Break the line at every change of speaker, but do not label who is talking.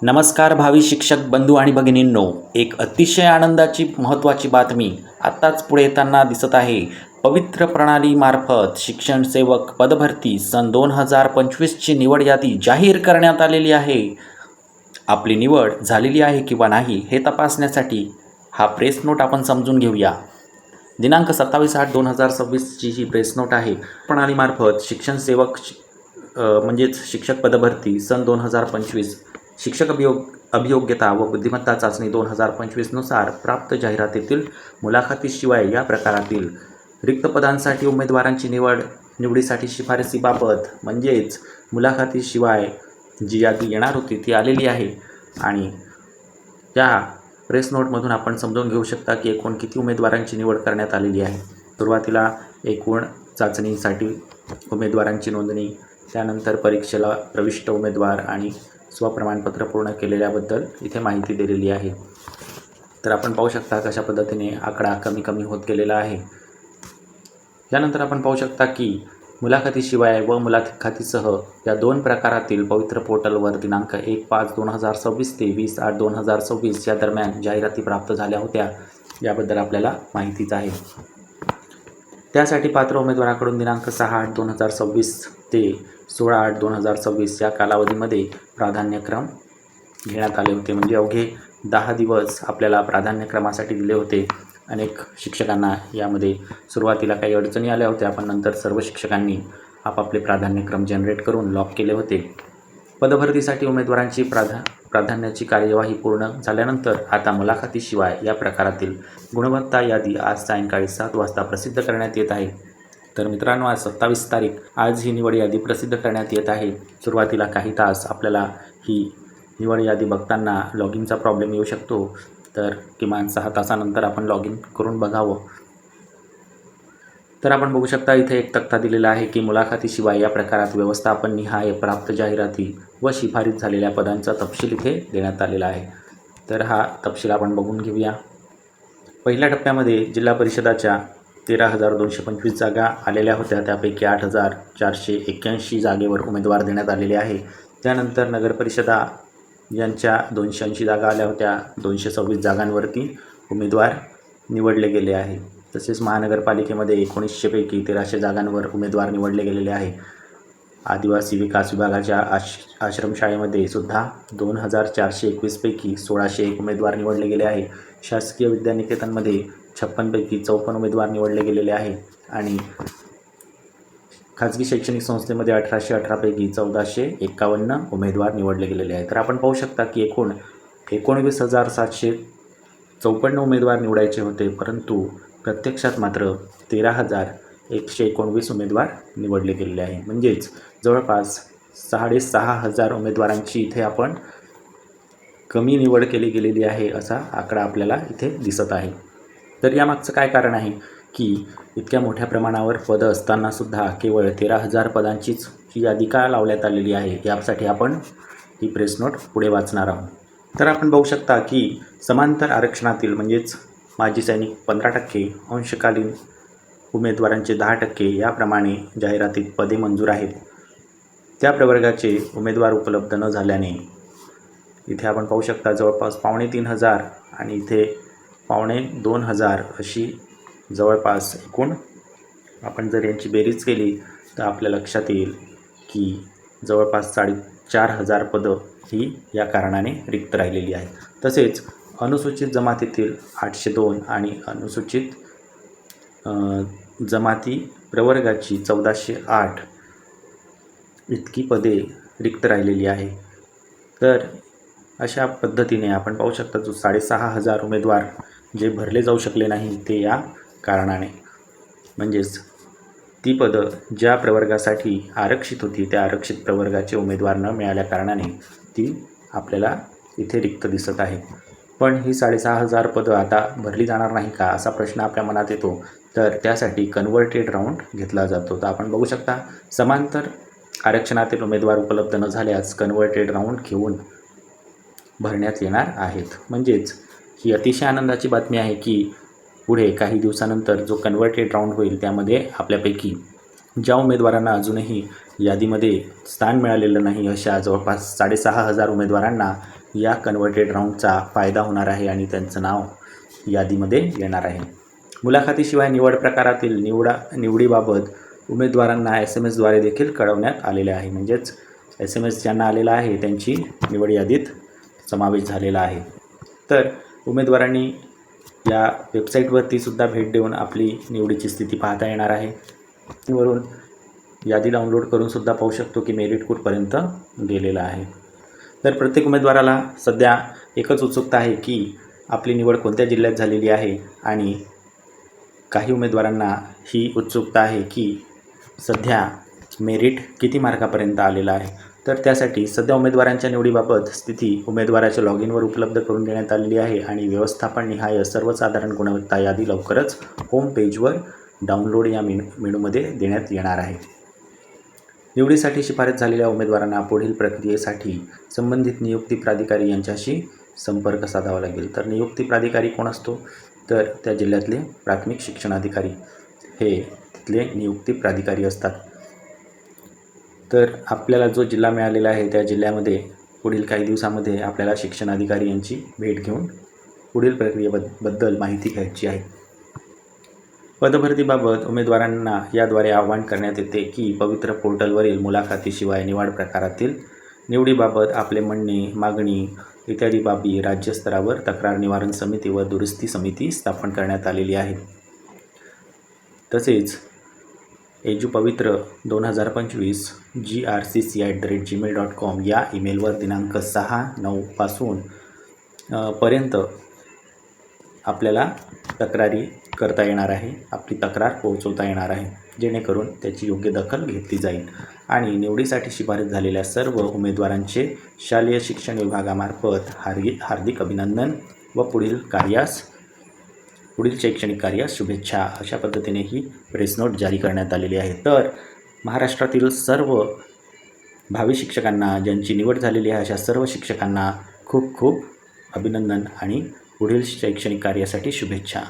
नमस्कार भावी शिक्षक बंधू आणि भगिनींनो, एक अतिशय आनंदाची महत्त्वाची बातमी आत्ताच पुढे येताना दिसत आहे. पवित्र प्रणालीमार्फत शिक्षण सेवक पदभरती सन 2025ची निवड यादी जाहीर करण्यात आलेली आहे. आपली निवड झालेली आहे किंवा नाही हे तपासण्यासाठी हा प्रेस नोट आपण समजून घेऊया. दिनांक 27/8/2026ची ही प्रेस नोट आहे. प्रणालीमार्फत शिक्षण सेवक म्हणजेच शिक्षक पदभरती सन 2025 शिक्षक अभियोग्यता व बुद्धिमत्ता चाचणी 2025 नुसार प्राप्त जाहिरातीतील मुलाखतीशिवाय या प्रकारातील रिक्त पदांसाठी उमेदवारांची निवडीसाठी शिफारसीबाबत म्हणजेच मुलाखतीशिवाय जी यादी येणार होती ती आलेली आहे. आणि त्या प्रेस नोटमधून आपण समजून घेऊ शकता की एकूण किती उमेदवारांची निवड करण्यात आलेली आहे. सुरुवातीला एकूण चाचणीसाठी उमेदवारांची नोंदणी, त्यानंतर परीक्षेला प्रविष्ट उमेदवार आणि स्वप्रमाणपत्र पूर्ण केलेल्याबद्दल इथे माहिती दिलेली आहे. तर आपण पाहू शकता कशा पद्धतीने आकडा कमी कमी होत गेलेला आहे. यानंतर आपण पाहू शकता की मुलाखतीशिवाय व मुलाखतीसह या दोन प्रकारातील पवित्र पोर्टलवर दिनांक 1/5/2026 ते 20/8/2026 या दरम्यान जाहिराती प्राप्त झाल्या होत्या. याबद्दल आपल्याला माहितीच आहे. त्यासाठी पात्र उमेदवाराकडून दिनांक 6/8/2026 ते 16/8/2026 या कालावधीमध्ये प्राधान्यक्रम घेण्यात आले होते. म्हणजे अवघे 10 दिवस आपल्याला प्राधान्यक्रमासाठी दिले होते. अनेक शिक्षकांना यामध्ये सुरुवातीला काही अडचणी आल्या होत्या, पण नंतर सर्व शिक्षकांनी आपापले प्राधान्यक्रम जनरेट करून लॉक केले होते. पदभरतीसाठी उमेदवारांची प्राधान्याची कार्यवाही पूर्ण झाल्यानंतर आता मुलाखतीशिवाय या प्रकारातील गुणवत्ता यादी आज सायंकाळी 7 वाजता प्रसिद्ध करण्यात येत आहे. तर मित्रांनो, आज 27 तारीख, आज ही निवड यादी प्रसिद्ध करण्यात येत आहे. सुरुवातीला काही तास आपल्याला ही निवड यादी बघताना लॉग इनचा प्रॉब्लेम येऊ शकतो, तर किमान 6 तासानंतर आपण लॉग इन करून बघावं. तर आपण बघू शकता इथे एक तक्ता दिलेला आहे की मुलाखतीशिवाय या प्रकारात व्यवस्थापन निहाय प्राप्त जाहिराती व शिफारस झालेल्या पदांचा तपशील इथे देण्यात आलेला आहे. तर हा तपशील आपण बघून घेऊया. पहिल्या टप्प्यामध्ये जिल्हा परिषदाच्या 13,225 जागा आलेल्या होत्या. त्यापैकी 8,481 जागेवर उमेदवार देण्यात आलेले आहे. त्यानंतर नगरपरिषदा यांच्या 280 जागा आल्या होत्या. 226 जागांवरती उमेदवार निवडले गेले आहे. तसेच महानगरपालिकेमध्ये 1900 पैकी 1300 जागांवर उमेदवार निवडले गेलेले आहे. आदिवासी विकास विभागाच्या आश्रमशाळेमध्ये सुद्धा 2,421 पैकी 1601 उमेदवार निवडले गेले आहे. शासकीय विद्यानिकेतनमध्ये 56 पैकी 54 उमेदवार निवडले गेलेले आहे. आणि खाजगी शैक्षणिक संस्थेमध्ये 1818 पैकी 1451 उमेदवार निवडले गेलेले आहेत. तर आपण पाहू शकता की एकूण 19,754 उमेदवार निवडायचे होते, परंतु प्रत्यक्षात मात्र 13,119 उमेदवार निवडले गेलेले आहे. म्हणजेच जवळपास 6,500 उमेदवारांची इथे आपण कमी निवड केली गेलेली आहे असा आकडा आपल्याला इथे दिसत आहे. तर यामागचं काय कारण आहे की इतक्या मोठ्या प्रमाणावर पदं असतानासुद्धा केवळ 13,000 पदांचीच ही यादी का लावण्यात आलेली आहे, यासाठी आपण ही प्रेस नोट पुढे वाचणार आहोत. तर आपण बघू शकता की समांतर आरक्षणातील म्हणजेच माजी सैनिक 15%, अंशकालीन उमेदवारांचे 10% याप्रमाणे जाहिरातीत पदे मंजूर आहेत. त्या प्रवर्गाचे उमेदवार उपलब्ध न झाल्याने इथे आपण पाहू शकता जवळपास 3,500 आणि इथे 2,500 अशी जवळपास एकूण आपण जर यांची बेरीज केली तर आपल्या लक्षात येईल की जवळपास 4,500 पदं ही या कारणाने रिक्त राहिलेली आहेत. तसेच अनुसूचित जमातीतील 802 आणि अनुसूचित जमाती प्रवर्गाची 1,408 इतकी पदे रिक्त राहिलेली आहे. तर अशा पद्धतीने आपण पाहू शकता जो 6,500 उमेदवार जे भरले जाऊ शकले नाही ते या कारणाने, म्हणजेच ती पदं ज्या प्रवर्गासाठी आरक्षित होती त्या आरक्षित प्रवर्गाचे उमेदवार न मिळाल्या कारणाने ती आपल्याला इथे रिक्त दिसत आहे. पण ही 6,500 पदं आता भरली जाणार नाही का असा प्रश्न आपल्या मनात येतो. तर त्यासाठी कन्व्हर्टेड राऊंड घेतला जातो. तर आपण बघू शकता समांतर आरक्षणातील उमेदवार उपलब्ध न झाल्यास कन्व्हर्टेड राऊंड घेऊन भरण्यात येणार आहेत. म्हणजेच ही अतिशय आनंदाची बातमी आहे की पुढे काही दिवसानंतर जो कन्व्हर्टेड राऊंड होईल त्यामध्ये आपल्यापैकी ज्या उमेदवारांना अजूनही यादीमध्ये स्थान मिळालेलं नाही अशा जवळपास 6,500 उमेदवारांना या कन्व्हर्टेड राऊंडचा फायदा होणार आहे आणि त्यांचं नाव यादीमध्ये येणार आहे. मुलाखतीशिवाय निवड प्रकारातील निवडीबाबत उमेदवारांना SMS द्वारे देखील कळवण्यात आलेले आहे. म्हणजेच SMS ज्यांना आलेला आहे त्यांची निवड यादीत समावेश झालेला आहे. तर उमेदवारांनी या वेबसाईटवरती सुद्धा भेट देऊन आपली निवडीची स्थिती पाहता येणार आहे. वरून यादी डाउनलोड करून सुद्धा पाहू शकतो की मेरिट कुठपर्यंत गेलेलं आहे. तर प्रत्येक उमेदवाराला सध्या एकच उत्सुकता आहे की आपली निवड कोणत्या जिल्ह्यात झालेली आहे आणि काही उमेदवारांना ही उत्सुकता आहे की सध्या मेरिट किती मार्कापर्यंत आलेलं आहे. तर त्यासाठी सध्या उमेदवारांच्या निवडीबाबत स्थिती उमेदवाराच्या लॉग इनवर उपलब्ध करून देण्यात आलेली आहे आणि व्यवस्थापन निहाय सर्वसाधारण गुणवत्ता यादी लवकरच होम पेजवर डाउनलोड या मेनूमध्ये देण्यात येणार आहे. निवडीसाठी शिफारस झालेल्या उमेदवारांना पुढील प्रक्रियेसाठी संबंधित नियुक्ती प्राधिकारी यांच्याशी संपर्क साधावा लागेल. तर नियुक्ती प्राधिकारी कोण असतो? तर त्या जिल्ह्यातले प्राथमिक शिक्षणाधिकारी हे तिथले नियुक्ती प्राधिकारी असतात. तर आपल्याला जो जिल्हा मिळालेला आहे त्या जिल्ह्यामध्ये पुढील काही दिवसामध्ये आपल्याला शिक्षणाधिकारी यांची भेट घेऊन पुढील प्रक्रियेबद्दल माहिती घ्यायची आहे. पदभरतीबाबत उमेदवारांना याद्वारे आवाहन करण्यात येते की पवित्र पोर्टलवरील मुलाखतीशिवाय निवड प्रकारातील निवडीबाबत आपले म्हणणे, मागणी इत्यादी बाबी राज्यस्तरावर तक्रार निवारण समिती व दुरुस्ती समिती स्थापन करण्यात आलेली आहे. तसेच एजुपवित्र 2025 grcc@gmail.com या ईमेलवर दिनांक 6/9 पासून पर्यंत आपल्याला तक्रारी करता येणार आहे. आपली तक्रार पोहोचवता येणार आहे जेणेकरून त्याची योग्य दखल घेतली जाईल आणि निवडीसाठी शिफारस झालेल्या सर्व उमेदवारांचे शालेय शिक्षण विभागामार्फत हार्दिक अभिनंदन व पुढील शैक्षणिक कार्यास शुभेच्छा अशा पद्धतीने ही प्रेस नोट जारी करण्यात आलेली आहे. तर महाराष्ट्रातील सर्व भावी शिक्षकांना ज्यांची निवड झालेली आहे अशा सर्व शिक्षकांना खूप खूप अभिनंदन आणि पुढील शैक्षणिक कार्यासाठी शुभेच्छा.